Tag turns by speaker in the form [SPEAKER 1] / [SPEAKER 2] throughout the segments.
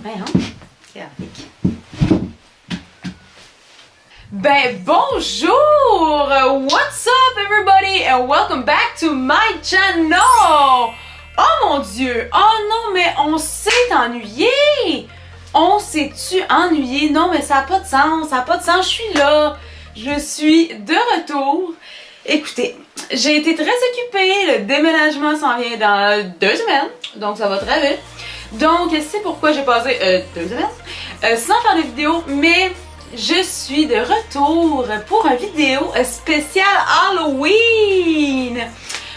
[SPEAKER 1] Ben non. Chaotique. Ben bonjour! What's up everybody and welcome back to my channel! Oh mon Dieu! Oh non mais on s'est ennuyé! On s'est-tu ennuyé? Non mais ça n'a pas de sens, ça n'a pas de sens, je suis là! Je suis de retour. Écoutez, j'ai été très occupée, le déménagement s'en vient dans 2 semaines, donc ça va très vite. Donc c'est pourquoi j'ai passé 2 semaines sans faire de vidéo, mais je suis de retour pour une vidéo spéciale Halloween!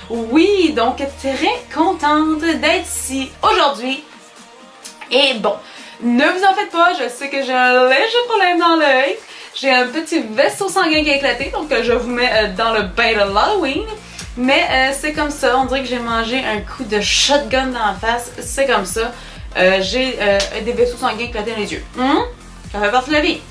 [SPEAKER 1] Oui, donc très contente d'être ici aujourd'hui. Et bon, ne vous en faites pas, je sais que j'ai un léger problème dans l'œil. J'ai un petit vaisseau sanguin qui a éclaté, donc je vous mets dans le bain de l'Halloween. Mais c'est comme ça, on dirait que j'ai mangé un coup de shotgun dans la face. C'est comme ça. J'ai des vaisseaux sanguins éclatés dans les yeux. Ça fait partie de la vie.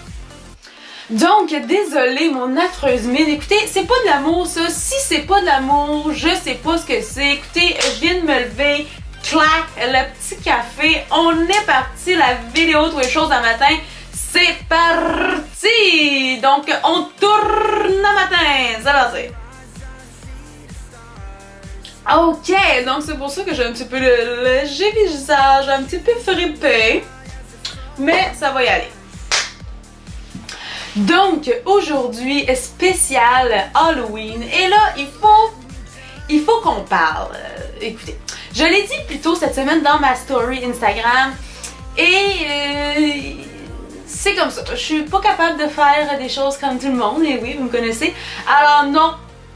[SPEAKER 1] Donc, désolé mon affreuse mine. Écoutez, c'est pas de l'amour ça. Si c'est pas de l'amour, je sais pas ce que c'est. Écoutez, je viens de me lever. Clac, le petit café. On est parti. La vidéo tous les choses un matin. C'est parti! Donc, on tourne le matin. C'est parti. Ok, donc c'est pour ça que j'ai un petit peu le léger visage, un petit peu frippé. Mais ça va y aller. Donc, aujourd'hui, spécial Halloween. Et là, il faut qu'on parle. Écoutez, je l'ai dit plus tôt cette semaine dans ma story Instagram. Et c'est comme ça. Je suis pas capable de faire des choses comme tout le monde. Et oui, vous me connaissez. Alors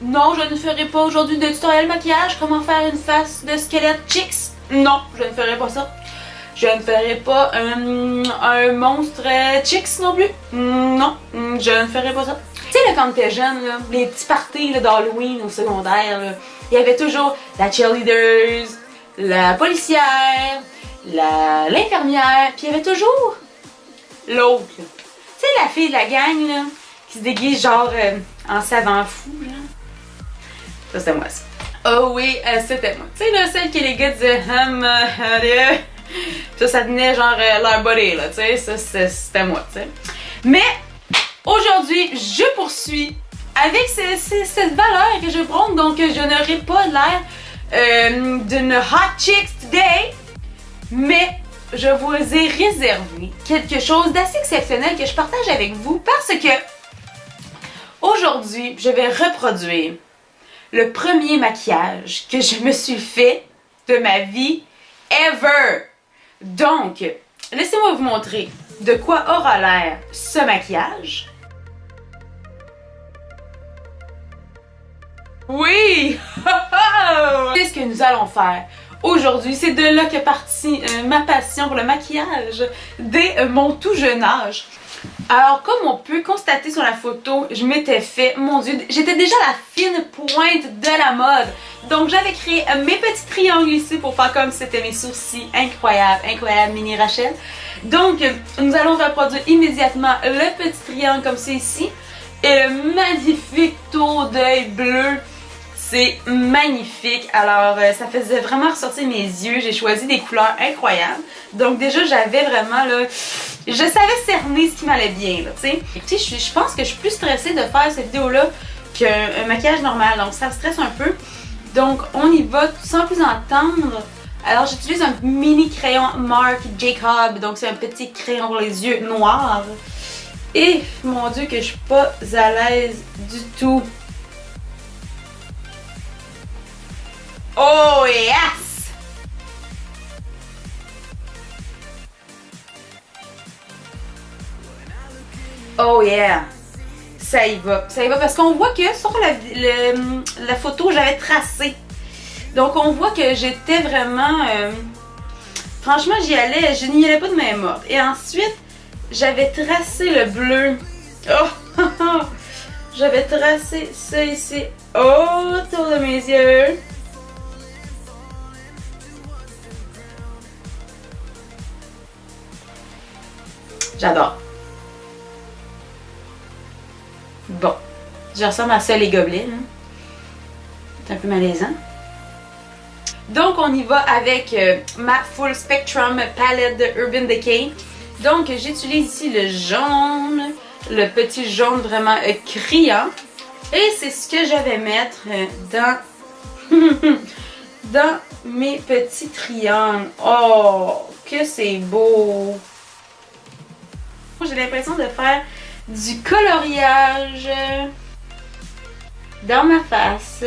[SPEAKER 1] non, je ne ferai pas aujourd'hui de tutoriel maquillage. Comment faire une face de squelette chicks. Non, je ne ferai pas ça. Je ne ferai pas un monstre chicks non plus. Non, je ne ferai pas ça. Tu sais, quand t'es jeune, là, les petits parties d'Halloween au secondaire, là, il y avait toujours la cheerleaders, la policière, l'infirmière, puis il y avait toujours l'autre. Tu sais, la fille de la gang là, qui se déguise genre en savant fou. Là. Ça, c'était moi, ça. Oh oui, c'était moi. Tu sais, là, celle que les gars disaient ça tenait genre leur body, là, tu sais, ça c'était moi, tu sais. Mais aujourd'hui, je poursuis avec cette valeur que je prône, donc je n'aurai pas l'air d'une hot chick today, mais je vous ai réservé quelque chose d'assez exceptionnel que je partage avec vous parce que aujourd'hui, je vais reproduire le premier maquillage que je me suis fait de ma vie ever. Donc, laissez-moi vous montrer de quoi aura l'air ce maquillage. Oui! Qu'est-ce que nous allons faire aujourd'hui? C'est de là qu'est partie ma passion pour le maquillage dès mon tout jeune âge. Alors, comme on peut constater sur la photo, je m'étais fait, mon Dieu, j'étais déjà la fine pointe de la mode. Donc, j'avais créé mes petits triangles ici pour faire comme si c'était mes sourcils. Incroyable, incroyable, mini Rachel. Donc, nous allons reproduire immédiatement le petit triangle comme c'est ici. Et le magnifique tour d'œil bleu. C'est magnifique. Alors, ça faisait vraiment ressortir mes yeux. J'ai choisi des couleurs incroyables. Donc, déjà, j'avais vraiment, là... Je savais cerner ce qui m'allait bien, là, tu sais. Tu sais, je pense que je suis plus stressée de faire cette vidéo-là qu'un maquillage normal. Donc, ça me stresse un peu. Donc, on y va sans plus attendre. Alors, j'utilise un mini crayon Marc Jacob. Donc, c'est un petit crayon pour les yeux noirs. Et, mon Dieu, que je suis pas à l'aise du tout. Oh yes! Oh yeah! Ça y va parce qu'on voit que sur la photo j'avais tracé. Donc on voit que j'étais vraiment... franchement je n'y allais pas de main morte. Et ensuite j'avais tracé le bleu. Oh! J'avais tracé ça ici autour de mes yeux. J'adore. Bon, je ressemble à ça les gobelets. C'est un peu malaisant. Donc on y va avec ma Full Spectrum palette de Urban Decay. Donc j'utilise ici le jaune, le petit jaune vraiment criant. Et c'est ce que je vais mettre dans, dans mes petits triangles. Oh, que c'est beau! J'ai l'impression de faire du coloriage dans ma face.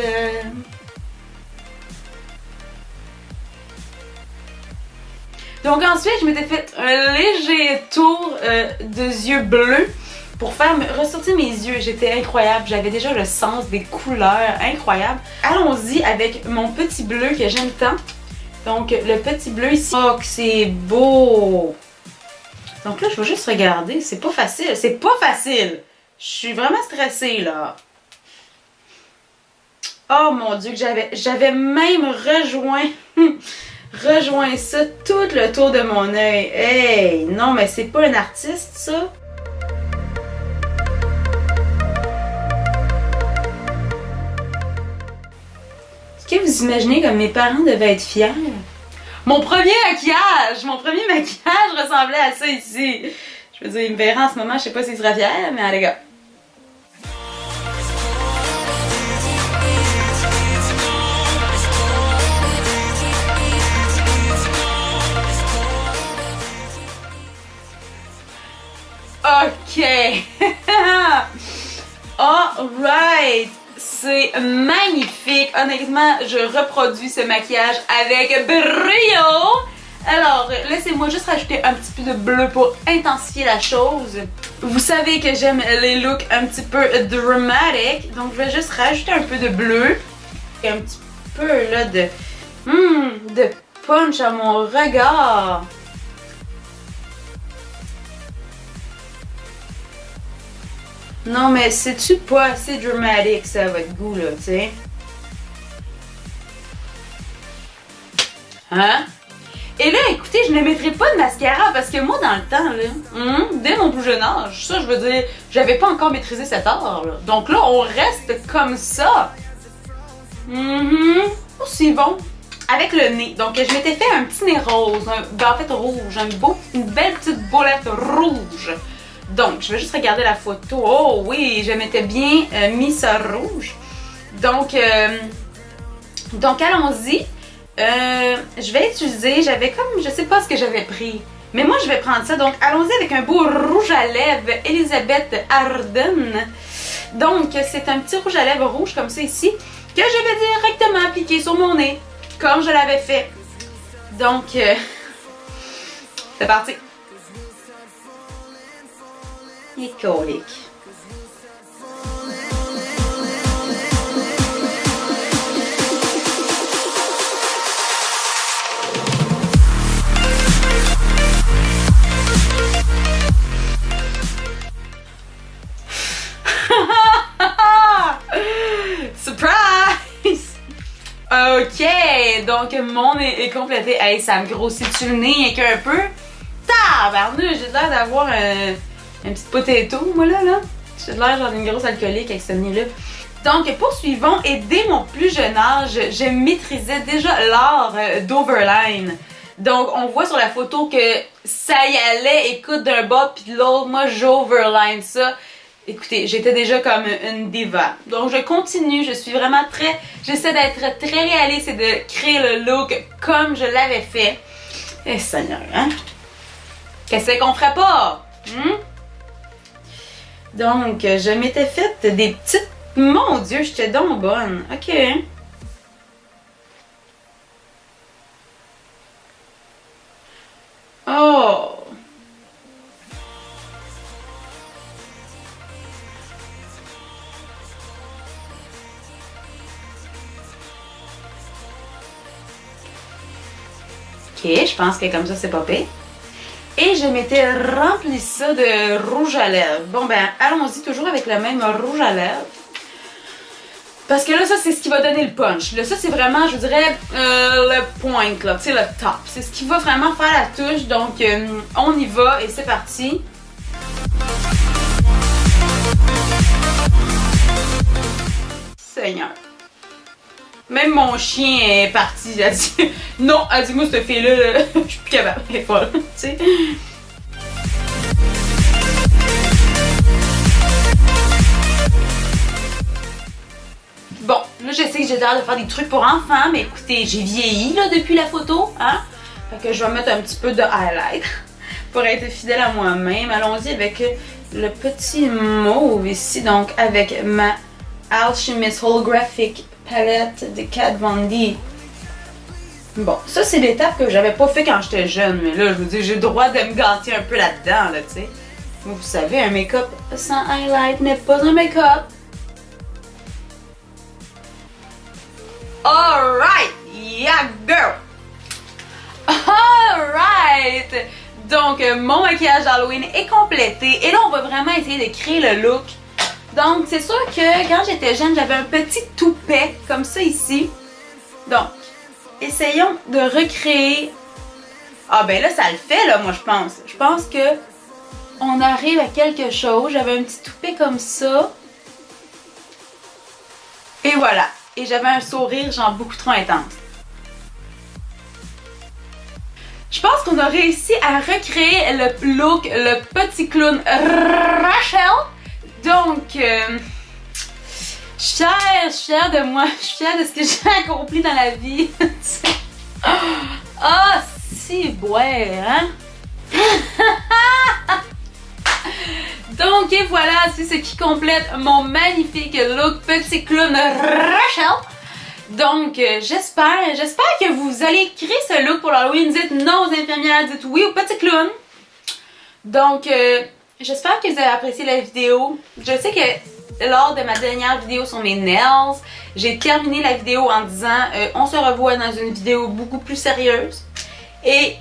[SPEAKER 1] Donc ensuite, je m'étais fait un léger tour de yeux bleus pour faire ressortir mes yeux. J'étais incroyable. J'avais déjà le sens des couleurs incroyable. Allons-y avec mon petit bleu que j'aime tant. Donc le petit bleu ici. Oh, que c'est beau! Donc là, je vais juste regarder. C'est pas facile. C'est pas facile! Je suis vraiment stressée là. Oh mon Dieu, que j'avais même rejoint ça tout le tour de mon œil. Hey, non, mais c'est pas un artiste, ça. Est-ce que vous imaginez comme mes parents devaient être fiers? Mon premier maquillage ressemblait à ça ici. Je veux dire, il me verra en ce moment, je sais pas s'il sera fier, mais allez, gars. Ok. Alright. C'est magnifique. Honnêtement, je reproduis ce maquillage avec brio. Alors, laissez-moi juste rajouter un petit peu de bleu pour intensifier la chose. Vous savez que j'aime les looks un petit peu dramatic. Donc, je vais juste rajouter un peu de bleu. Et un petit peu là de punch à mon regard. Non, mais c'est-tu pas assez dramatique, ça, à votre goût, là, tu sais? Hein? Et là, écoutez, je ne mettrai pas de mascara parce que moi, dans le temps, là, dès mon plus jeune âge, ça, je veux dire, j'avais pas encore maîtrisé cet art, là. Donc là, on reste comme ça. Suivons. Avec le nez. Donc, je m'étais fait un petit nez rose, en fait rouge, une belle petite boulette rouge. Donc, je vais juste regarder la photo. Oh oui, je m'étais bien mis ça rouge. Donc allons-y. Je vais utiliser, j'avais comme, je sais pas ce que j'avais pris. Mais moi, je vais prendre ça. Donc, allons-y avec un beau rouge à lèvres Elizabeth Arden. Donc, c'est un petit rouge à lèvres rouge comme ça ici, que je vais directement appliquer sur mon nez, comme je l'avais fait. Donc, c'est parti. Et colique. Surprise! Ok, donc mon nez est complété. Hey, ça me grossit-tu le nez qu'un peu? Tabarnouche, j'ai l'air d'avoir un petit potato, moi là. J'ai l'air genre d'une grosse alcoolique avec ce nez-là. Donc, poursuivons. Et dès mon plus jeune âge, je maîtrisais déjà l'art d'overline. Donc, on voit sur la photo que ça y allait, écoute, d'un bas puis de l'autre. Moi, j'overline ça. Écoutez, j'étais déjà comme une diva. Donc, je continue. Je suis vraiment j'essaie d'être très réaliste et de créer le look comme je l'avais fait. Eh, Seigneur, hein? Qu'est-ce qu'on ferait pas? Donc, je m'étais fait des petites... Mon Dieu, j'étais donc bonne. Ok. Oh! Ok, je pense que comme ça, c'est pas pire. Et je m'étais rempli ça de rouge à lèvres. Bon ben, allons-y toujours avec le même rouge à lèvres. Parce que là, ça, c'est ce qui va donner le punch. Là, ça, c'est vraiment, je dirais, le point, là, tu sais, le top. C'est ce qui va vraiment faire la touche. Donc, on y va et c'est parti. Seigneur. Même mon chien est parti. Il a dit non, elle dit moi cette fille-là, là, je suis plus capable, elle est folle, tu sais. Bon, là je sais que j'ai l'air de faire des trucs pour enfants, mais écoutez, j'ai vieilli là depuis la photo, hein. Fait que je vais mettre un petit peu de highlight pour être fidèle à moi-même. Allons-y avec le petit mauve ici, donc avec ma Alchemist Holographic Palette de Kat Von D. Bon, ça c'est l'étape que j'avais pas fait quand j'étais jeune, mais là je veux dire, j'ai le droit de me gâter un peu là-dedans, là, tu sais. Vous savez, un make-up sans highlight n'est pas un make-up. Alright! Yeah, girl! Alright! Donc, mon maquillage d'Halloween est complété. Et là, on va vraiment essayer de créer le look. Donc, c'est sûr que quand j'étais jeune, j'avais un petit toupet comme ça ici. Donc, essayons de recréer... Ah ben là, ça le fait, là, moi, je pense. Je pense que on arrive à quelque chose. J'avais un petit toupet comme ça. Et voilà. Et j'avais un sourire genre beaucoup trop intense. Je pense qu'on a réussi à recréer le look, le petit clown Rachel. Donc, je suis fière de moi. Je suis fière de ce que j'ai accompli dans la vie. Ah, si, ouais, hein? Donc, et voilà, c'est ce qui complète mon magnifique look petit clown Rachel. Donc, j'espère que vous allez créer ce look pour l'Halloween. Dites non aux infirmières, dites oui au petit clown. Donc, j'espère que vous avez apprécié la vidéo. Je sais que lors de ma dernière vidéo sur mes nails, j'ai terminé la vidéo en disant on se revoit dans une vidéo beaucoup plus sérieuse. Et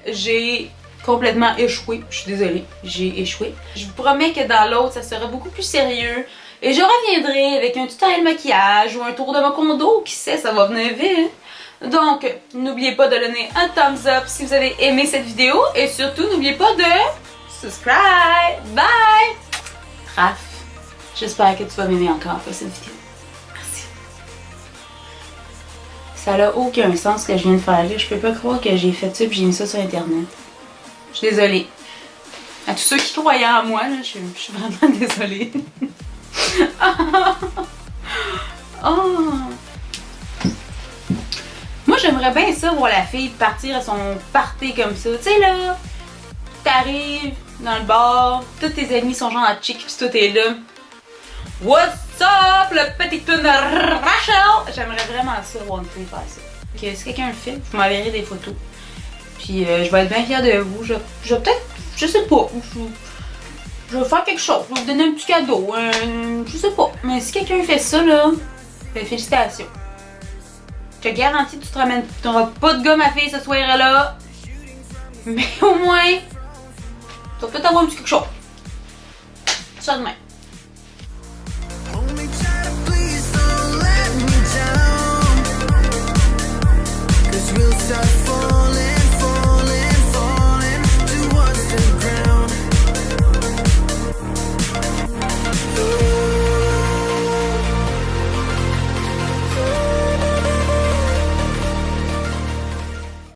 [SPEAKER 1] j'ai complètement échoué. Je suis désolée, j'ai échoué. Je vous promets que dans l'autre, ça sera beaucoup plus sérieux. Et je reviendrai avec un tutoriel maquillage ou un tour de mon condo, qui sait, ça va venir vite. Donc, n'oubliez pas de donner un thumbs up si vous avez aimé cette vidéo. Et surtout, n'oubliez pas de subscribe. Bye! Raph, j'espère que tu vas m'aimer encore pour cette vidéo. Merci. Ça n'a aucun sens ce que je viens de faire là. Je peux pas croire que j'ai fait ça et j'ai mis ça sur Internet. Je suis désolée. À tous ceux qui croyaient en moi, là, je suis vraiment désolée. Oh. Moi j'aimerais bien ça voir la fille partir à son party comme ça. Tu sais là, t'arrives dans le bar, tous tes amis sont genre en chic pis tout est là. What's up le petit clown Rachel? J'aimerais vraiment ça voir une fille faire ça. Okay, si quelqu'un le fait, vous m'enverrez des photos. Puis je vais être bien fière de vous. Je vais peut-être, je sais pas. Je vais faire quelque chose, je vais vous donner un petit cadeau, je sais pas. Mais si quelqu'un fait ça, là, ben, félicitations. Je te garantis que tu te ramènes, tu n'auras pas de gomme à fille ce soir-là. Mais au moins, tu vas peut-être avoir un petit quelque chose. Ça demain. Real